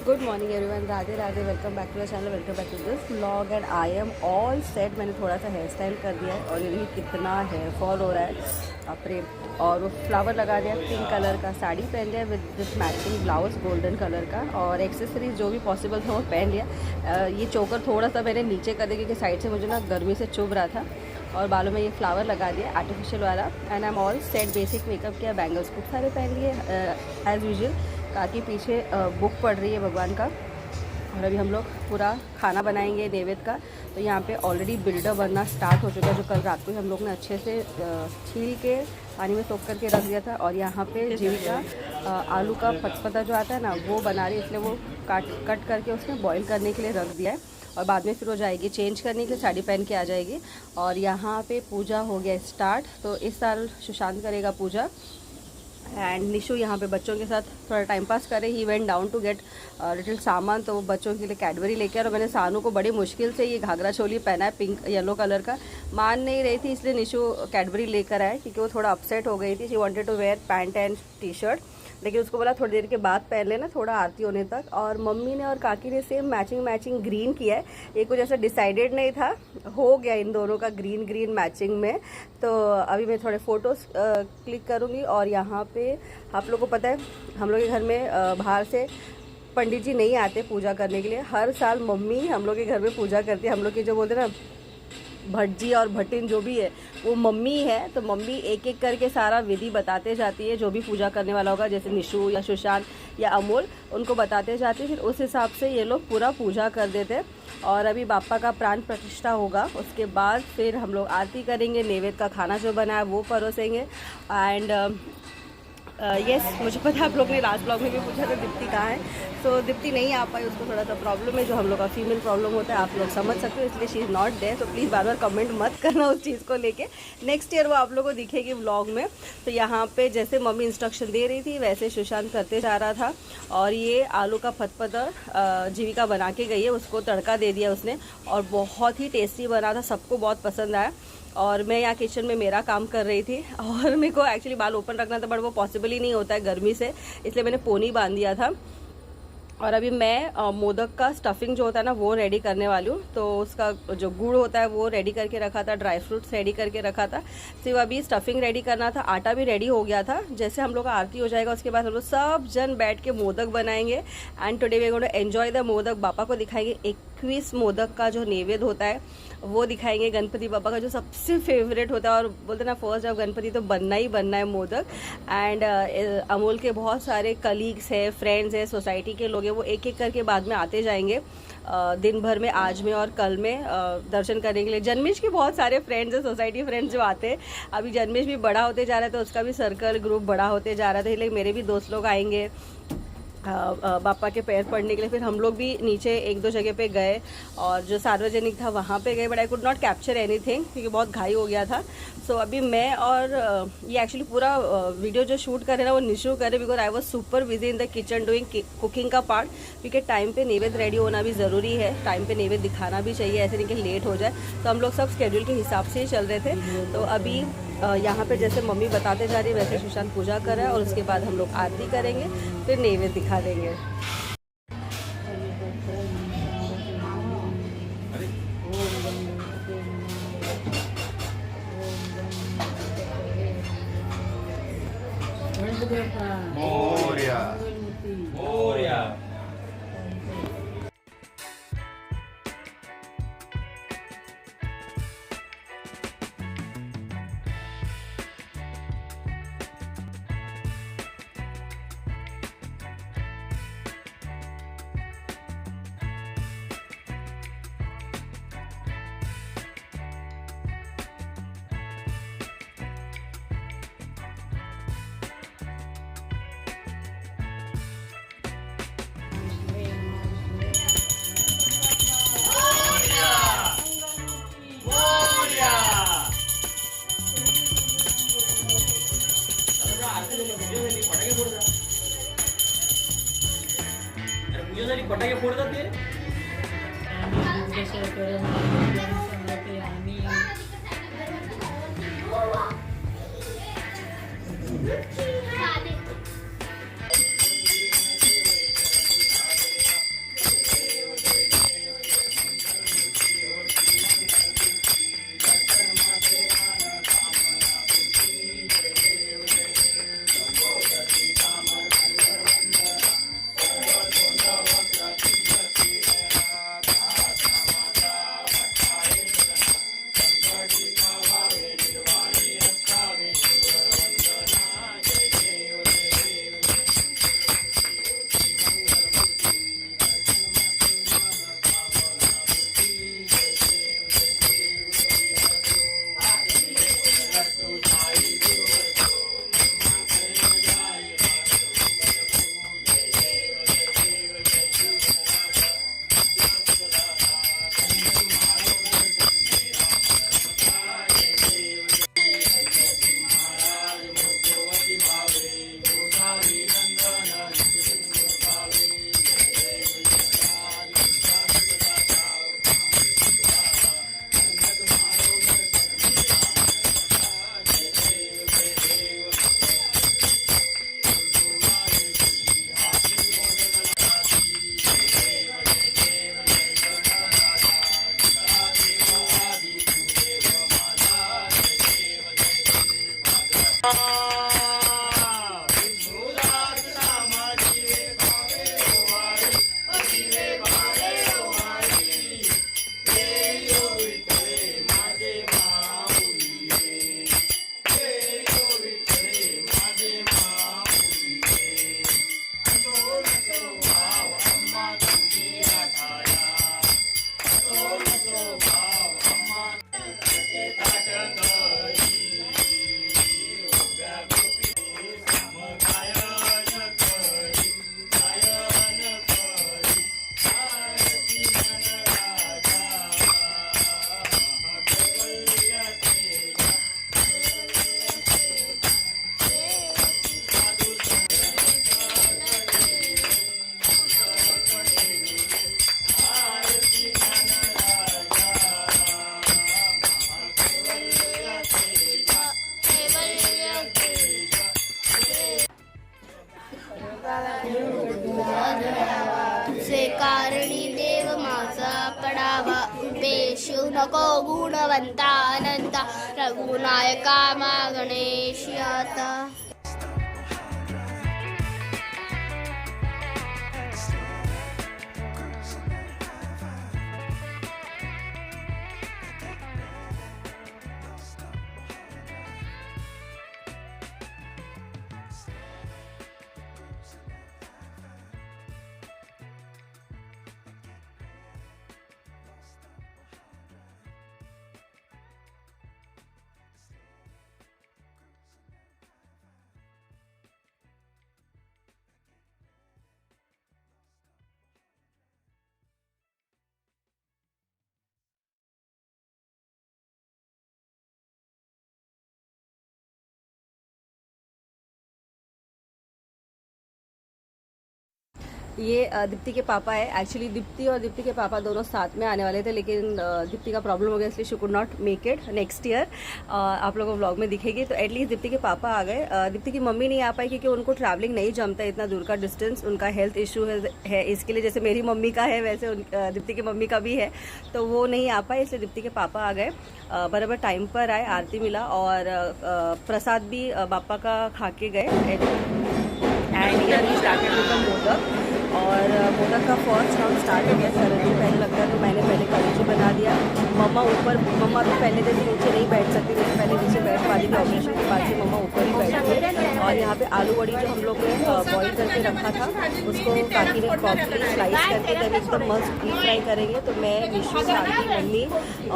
Good morning everyone, Radhe Radhe. Welcome back to the channel, welcome back to this vlog. And I am all set. मैंने थोड़ा सा hair style कर दिया है और ये कितना हेयर फॉल हो रहा है अपने। और वो फ्लावर लगा दिया, पिंक कलर का साड़ी पहन लिया with this matching blouse golden colour का, और एक्सेसरीज जो भी पॉसिबल था वो पहन लिया। ये चोकर थोड़ा सा मैंने नीचे कर दिया क्योंकि साइड से मुझे ना गर्मी से चुभ रहा था। और बालों में ये फ्लावर लगा दिया आर्टिफिशियल वाला। And I am all set, basic makeup किया, बैंगल्स खूब सारे पहन लिए एज़ यूजुअल। काकी पीछे बुक पढ़ रही है भगवान का। और अभी हम लोग पूरा खाना बनाएंगे नैवेद्य का। तो यहाँ पे ऑलरेडी बिल्डर बनना स्टार्ट हो चुका है, जो कल रात को हम लोग ने अच्छे से छील के पानी में सोख करके रख दिया था। और यहाँ पे जीविका आलू का फटफटा जो आता है ना वो बना रही है, इसलिए वो कट करके उसमें बॉईल करने के लिए रख दिया है। और बाद में फिर हो जाएगी चेंज करने के लिए, साड़ी पहन के आ जाएगी। और यहाँ पे पूजा हो गया स्टार्ट। तो इस साल सुशांत करेगा पूजा। एंड निशु यहाँ पे बच्चों के साथ थोड़ा टाइम पास करे। He went down to get little सामान, तो वो बच्चों के लिए कैडबरी लेके आया। और मैंने सानू को बड़ी मुश्किल से ये घाघरा चोली पहना है पिंक येलो कलर का। मान नहीं रही थी, इसलिए निशु कैडबरी लेकर आए क्योंकि वो थोड़ा अपसेट हो गई थी। She wanted to wear pant and T shirt, लेकिन उसको बोला थोड़ी देर के बाद पहन लेना, थोड़ा आरती होने तक। और मम्मी ने और काकी ने सेम मैचिंग ग्रीन किया है। ये कुछ ऐसा डिसाइडेड नहीं था, हो गया इन दोनों का ग्रीन मैचिंग में। तो अभी मैं थोड़े फ़ोटोज़ क्लिक करूँगी। और यहाँ पे आप लोगों को पता है हम लोग के घर में बाहर से पंडित जी नहीं आते पूजा करने के लिए। हर साल मम्मी हम लोग के घर में पूजा करती है। हम लोग के जो बोलते हैं ना भटजी और भटिन जो भी है वो मम्मी है। तो मम्मी एक एक करके सारा विधि बताते जाती है, जो भी पूजा करने वाला होगा, जैसे निशु या सुशांत या अमोल, उनको बताते जाती है। फिर उस हिसाब से ये लोग पूरा पूजा कर देते हैं। और अभी बापा का प्राण प्रतिष्ठा होगा, उसके बाद फिर हम लोग आरती करेंगे, नैवेद्य का खाना जो बना है वो परोसेंगे। एंड यस, मुझे पता है आप लोग ने लास्ट ब्लॉग में भी पूछा था दीप्ति कहाँ है। तो दीप्ति नहीं आ पाई, उसको थोड़ा सा प्रॉब्लम है, जो हम लोग का फीमेल प्रॉब्लम होता है, आप लोग समझ सकते हो, इसलिए शी इज़ नॉट देयर। तो प्लीज़ बार बार कमेंट मत करना उस चीज़ को लेके। नेक्स्ट ईयर वो आप लोगों को दिखेगी व्लॉग में। तो यहाँ पे जैसे मम्मी इंस्ट्रक्शन दे रही थी वैसे सुशांत करते जा रहा था। और ये आलू का फतफता जीविका बना के गई है, उसको तड़का दे दिया उसने और बहुत ही टेस्टी बना था, सबको बहुत पसंद आया। और मैं यहाँ किचन में मेरा काम कर रही थी। और मेरे को एक्चुअली बाल ओपन रखना था, बट वो पॉसिबल ही नहीं होता है गर्मी से, इसलिए मैंने पोनी बांध दिया था। और अभी मैं मोदक का स्टफिंग जो होता है ना वो रेडी करने वाली हूँ। तो उसका जो गुड़ होता है वो रेडी करके रखा था, ड्राई फ्रूट्स रेडी करके रखा था, सिर्फ अभी स्टफिंग रेडी करना था। आटा भी रेडी हो गया था। जैसे हम लोग का आरती हो जाएगा उसके बाद हम लोग सब जन बैठ के मोदक बनाएंगे। And today we going to enjoy the modak. Bappa को दिखाएंगे 21 मोदक का जो नैवेद्य होता है वो दिखाएंगे। गणपति बाबा का जो सबसे फेवरेट होता है, और बोलते ना फर्स्ट ऑफ गणपति तो बनना ही बनना है मोदक। एंड अमोल के बहुत सारे कलीग्स हैं, फ्रेंड्स हैं, सोसाइटी के लोग हैं, वो एक एक करके बाद में आते जाएंगे दिन भर में, आज में और कल में दर्शन करने के लिए। जन्मेश के बहुत सारे फ्रेंड्स हैं, सोसाइटी फ्रेंड्स जो आते हैं। अभी जन्मेश भी बड़ा होते जा रहा है तो उसका भी सर्कल ग्रुप बड़ा होते जा रहा था, इसलिए मेरे भी दोस्त लोग आएंगे बापा के पैर पड़ने के लिए। फिर हम लोग भी नीचे एक दो जगह पे गए और जो सार्वजनिक था वहाँ पे गए, but I could not capture anything क्योंकि बहुत घाई हो गया था। सो अभी मैं और ये एक्चुअली पूरा वीडियो जो शूट करे ना वो निशु करे, because I was super busy in the kitchen doing cooking का पार्ट। क्योंकि टाइम पे नैवेद्य रेडी होना भी ज़रूरी है, टाइम पे नैवेद्य दिखाना भी चाहिए, ऐसे नहीं कि लेट हो जाए। तो हम लोग सब स्केड्यूल के हिसाब से ही चल रहे थे। तो अभी यहाँ पे जैसे मम्मी बताते जा रही है वैसे सुशांत पूजा कर रहा है, और उसके बाद हम लोग आरती करेंगे, फिर नैवेद्य दिखा देंगे। मोरया मोरया। फटाके फोडतात ते कारणी देव माझा पडावा उपेशू नको गुणवंता अनंता रघुनायका मा गणेश आता. ये दीप्ति के पापा है. एक्चुअली दीप्ति और दीप्ति के पापा दोनों साथ में आने वाले थे, लेकिन दीप्ति का प्रॉब्लम हो गया, इसलिए she could not make it next year. आप लोगों को व्लॉग में दिखेगी. तो एटलीस्ट दीप्ति के पापा आ गए. दीप्ति की मम्मी नहीं आ पाई क्योंकि उनको ट्रैवलिंग नहीं जमता है, इतना दूर का डिस्टेंस. उनका हेल्थ इशू है इसके लिए, जैसे मेरी मम्मी का है वैसे दीप्ति की मम्मी का भी है, तो वो नहीं आ पाए, इसलिए दीप्ति के पापा आ गए. बराबर टाइम पर आए, आरती मिला और प्रसाद भी पापा का खा के गए. And we started with the modak. और मोदक का फर्स्ट राउंड स्टार्ट हो गया. सरदी पहले लगता है तो मैंने पहले कलेजी बना दिया. मम्मा भी पहले जैसे नीचे नहीं बैठ सकती, जैसे पहले नीचे बैठ पाती थी. ऑपरेशन के बाद से मम्मा ऊपर ही बैठती. और यहाँ पे आलू बड़ी जो हम लोग ने बॉईल करके रखा था, उसको काकी ने प्रॉपर्ली स्लाइस करके जब एकदम मस्त डीप फ्राई करेंगे. तो मैं, निशु, काकी, मम्मी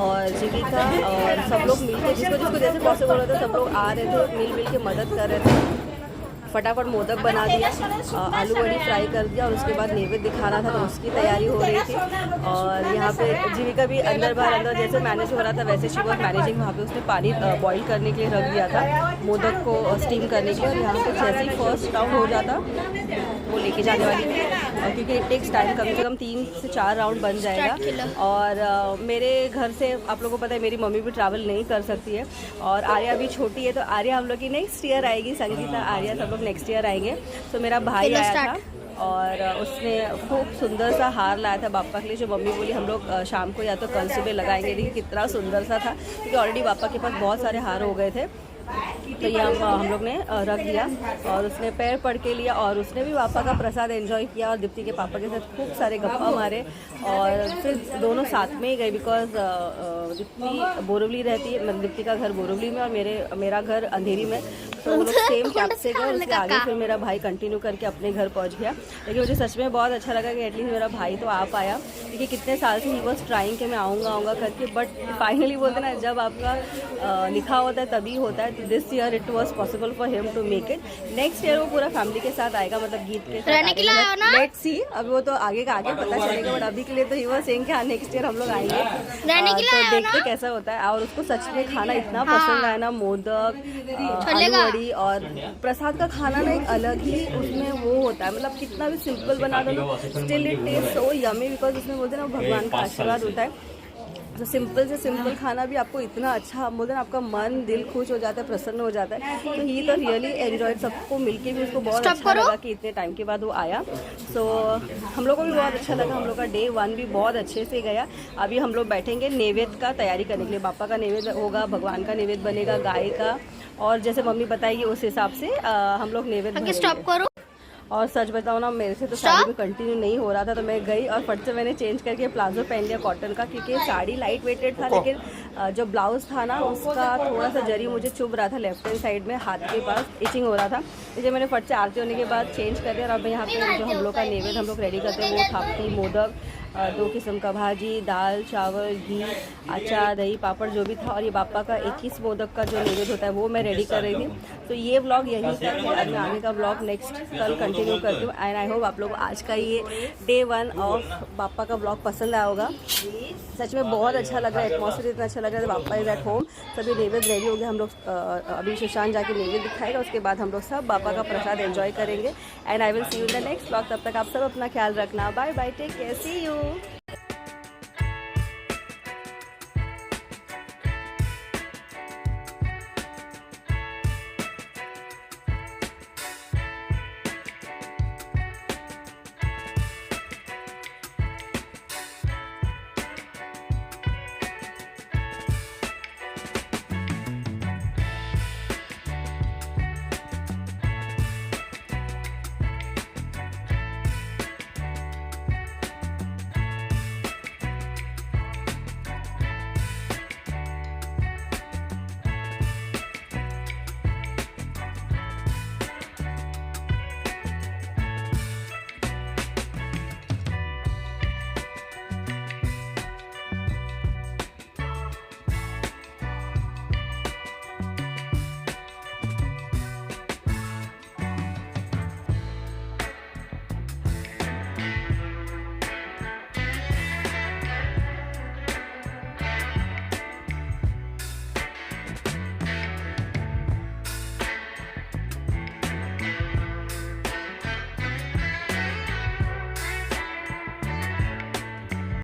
और जीविका और सब लोग मिलकर जिसको जैसे पॉसिबल होता है सब लोग आ रहे थे, मिल के मदद कर रहे थे. फटाफट मोदक बना दिया, आलू बड़ी फ्राई कर दिया और उसके बाद नैवेद्य दिखाना था तो उसकी तैयारी हो रही थी. और यहाँ पे जीविका भी अंदर जैसे मैनेज हो रहा था वैसे शी वॉज मैनेजिंग. वहाँ पे उसने पानी बॉईल करने के लिए रख दिया था, मोदक को स्टीम करने के लिए. और यहाँ पे जैसे ही फर्स्ट राउंड हो जाता वो लेके जाने वाली थी, क्योंकि इट टेक्स टाइम. कम से कम 3 से 4 राउंड बन जाएगा. और मेरे घर से आप लोगों को पता है मेरी मम्मी भी ट्रैवल नहीं कर सकती है और आर्या भी छोटी है, तो आर्या हम लोग की नेक्स्ट ईयर आएगी. संगीता, आर्या सब लोग नेक्स्ट ईयर आएंगे. तो मेरा भाई आया था और उसने खूब सुंदर सा हार लाया था पापा के लिए, जो मम्मी बोली हम लोग शाम को या तो कल सुबह लगाएंगे. देखिए कितना सुंदर सा था, क्योंकि ऑलरेडी पापा के पास बहुत सारे हार हो गए थे. तो ये हम लोग ने रख दिया और उसने पैर पड़ के लिया और उसने भी पापा का प्रसाद एंजॉय किया. और दीप्ति के पापा के साथ खूब सारे गप्पा मारे और फिर दोनों साथ में ही गए, बिकॉज दीप्ति बोरवली रहती है. मतलब दीप्ति का घर बोरवली में और मेरा घर अंधेरी में. तो वो लोग सेम कैब से गए. उसके आगे फिर मेरा भाई कंटिन्यू करके अपने घर पहुंच गया. लेकिन मुझे सच में बहुत अच्छा लगा कि एटलीस्ट मेरा भाई तो आ पाया, क्योंकि कितने साल से ही वॉज ट्राइंग कि मैं आऊँगा करके. बट फाइनली बोलते ना, जब आपका लिखा होता है तभी होता है. This year it was possible for him to make it. Next year वो पूरा फैमिली के साथ आएगा, मतलब गीत के साथ. लेट्स सी, अभी वो तो आगे का आगे पता चलेगा. बट अभी के लिए तो ही वॉज सेइंग कि हाँ नेक्स्ट ईयर हम लोग आएंगे. तो देखते कैसा होता है. और उसको सच में खाना इतना पसंद आया ना, मोदक, आलू बड़ी और प्रसाद का खाना ना एक अलग ही उसमें वो होता है. मतलब कितना भी सिंपल बना दो still it taste so yummy, because उसमें बोलते हैं ना भगवान का आशीर्वाद होता है. तो सिंपल से सिंपल खाना भी आपको इतना अच्छा, बोलते हैं आपका मन दिल खुश हो जाता है, प्रसन्न हो जाता है. तो ही तो रियली एंजॉयड. सबको मिलके भी उसको बहुत अच्छा लगा कि इतने टाइम के बाद वो आया. सो हम लोग को भी बहुत अच्छा लगा. हम लोग का डे 1 भी बहुत अच्छे से गया. अभी हम लोग बैठेंगे नैवेद्य का तैयारी करने के लिए. पापा का नैवेद्य होगा, भगवान का नैवेद्य बनेगा, गाय का, और जैसे मम्मी बताएगी उस हिसाब से हम लोग नैवेद्य स्टॉप करो. और सच बताओ ना, मेरे से तो साड़ी भी कंटिन्यू नहीं हो रहा था, तो मैं गई और फट से मैंने चेंज करके प्लाजो पहन लिया कॉटन का, क्योंकि साड़ी लाइट वेटेड था. लेकिन जो ब्लाउज था ना उसका थोड़ा सा जरी मुझे चुभ रहा था लेफ्ट हैंड साइड में, हाथ के पास इचिंग हो रहा था. इसलिए मैंने फट से आरती होने के बाद चेंज कर दिया. और अब यहाँ पे जो हम लोग का नैवेद्य हम लोग रेडी करते हैं वो थापती, मोदक, 2 किस्म का भाजी, दाल, चावल, घी, अचार, दही, पापड़ जो भी था. और ये पापा का 21 मोदक का जो नैवेद्य होता है वो मैं रेडी कर रही थी. तो ये व्लॉग यहीं तक है. अब मैं आगे का व्लॉग नेक्स्ट कल कंटिन्यू करती हूँ. एंड आई होप आप लोग आज का ये डे 1 ऑफ पापा का व्लॉग पसंद आया होगा. सच में बहुत अच्छा लग रहा है, एटमॉस्फेयर इतना अच्छा लग रहा है. पापा इज एट होम, सभी नैवेद्य रेडी हो गए. हम लोग अभी सुशांत जाके नैवेद्य दिखाएगा, उसके बाद हम लोग सब पापा का प्रसाद एंजॉय करेंगे. And I will see you in the next vlog. तब तक आप सब अपना ख्याल रखना. Bye bye, take care, see you.